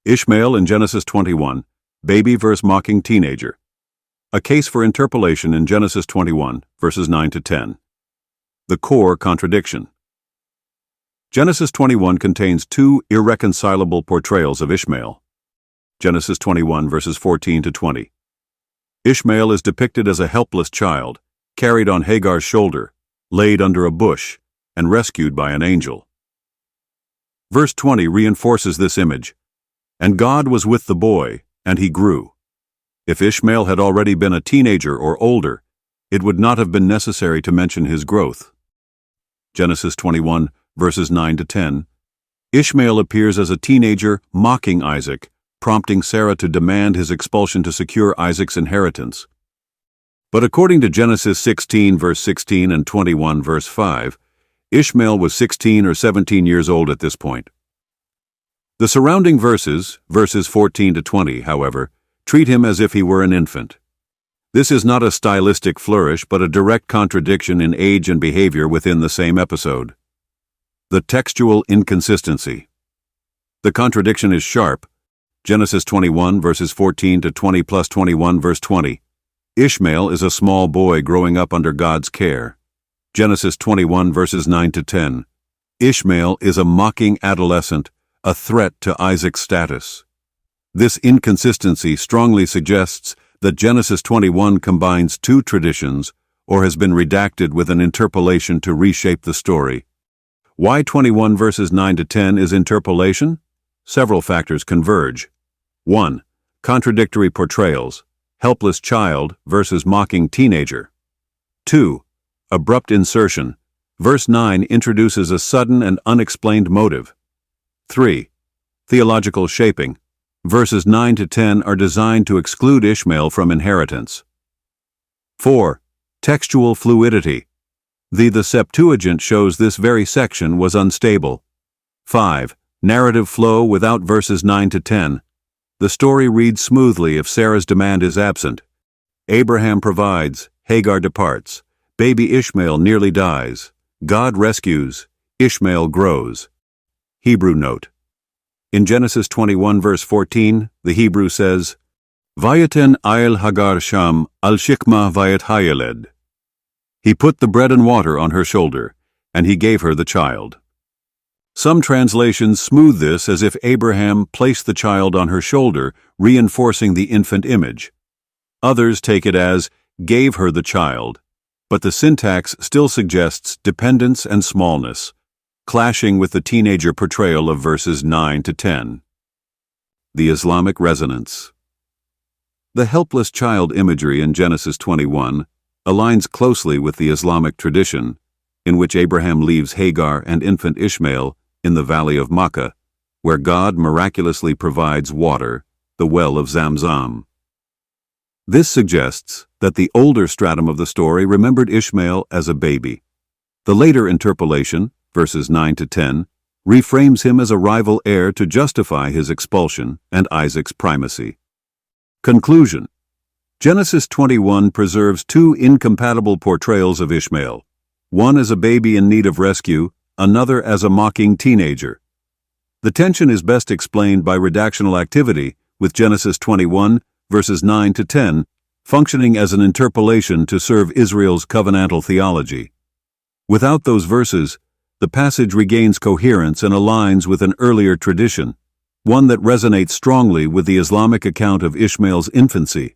Ishmael in Genesis 21, baby versus mocking teenager. A case for interpolation in Genesis 21, verses 9 to 10. The core contradiction. Genesis 21 contains two irreconcilable portrayals of Ishmael. Genesis 21, verses 14 to 20. Ishmael is depicted as a helpless child, carried on Hagar's shoulder, laid under a bush, and rescued by an angel. Verse 20 reinforces this image. And God was with the boy, and he grew. If Ishmael had already been a teenager or older, it would not have been necessary to mention his growth. Genesis 21, verses 9 to 10. Ishmael appears as a teenager mocking Isaac, prompting Sarah to demand his expulsion to secure Isaac's inheritance. But according to Genesis 16, verse 16 and 21, verse 5, Ishmael was 16 or 17 years old at this point. The surrounding verses 14 to 20, however, treat him as if he were an infant. This is not a stylistic flourish, but a direct contradiction in age and behavior within the same episode. The textual inconsistency. The contradiction is sharp. Genesis 21, verses 14 to 20 plus 21, verse 20. Ishmael is a small boy growing up under God's care. Genesis 21, verses 9 to 10. Ishmael is a mocking adolescent, a threat to Isaac's status. This inconsistency strongly suggests that Genesis 21 combines two traditions or has been redacted with an interpolation to reshape the story. Why 21 verses 9 to 10 is interpolation? Several factors converge. 1. Contradictory portrayals, helpless child versus mocking teenager. 2. Abrupt insertion. Verse 9 introduces a sudden and unexplained motive. 3. Theological shaping. Verses 9 to 10 are designed to exclude Ishmael from inheritance. 4. Textual fluidity. The Septuagint shows this very section was unstable. 5. Narrative flow without verses 9 to 10. The story reads smoothly if Sarah's demand is absent. Abraham provides, Hagar departs. Baby Ishmael nearly dies. God rescues. Ishmael grows. Hebrew note. In Genesis 21 verse 14, the Hebrew says, Vayaten ayel Hagar sham al shikma vayet hayeled. He put the bread and water on her shoulder, and he gave her the child. Some translations smooth this as if Abraham placed the child on her shoulder, reinforcing the infant image. Others take it as gave her the child, but the syntax still suggests dependence and smallness, clashing with the teenager portrayal of verses 9 to 10. The Islamic resonance. The helpless child imagery in Genesis 21 aligns closely with the Islamic tradition, in which Abraham leaves Hagar and infant Ishmael in the valley of Makkah, where God miraculously provides water, the well of Zamzam. This suggests that the older stratum of the story remembered Ishmael as a baby. The later interpolation, verses 9 to 10, reframes him as a rival heir to justify his expulsion and Isaac's primacy. Conclusion. Genesis 21 preserves two incompatible portrayals of Ishmael, one as a baby in need of rescue, another as a mocking teenager. The tension is best explained by redactional activity, with Genesis 21, verses 9 to 10, functioning as an interpolation to serve Israel's covenantal theology. Without those verses, the passage regains coherence and aligns with an earlier tradition, one that resonates strongly with the Islamic account of Ishmael's infancy.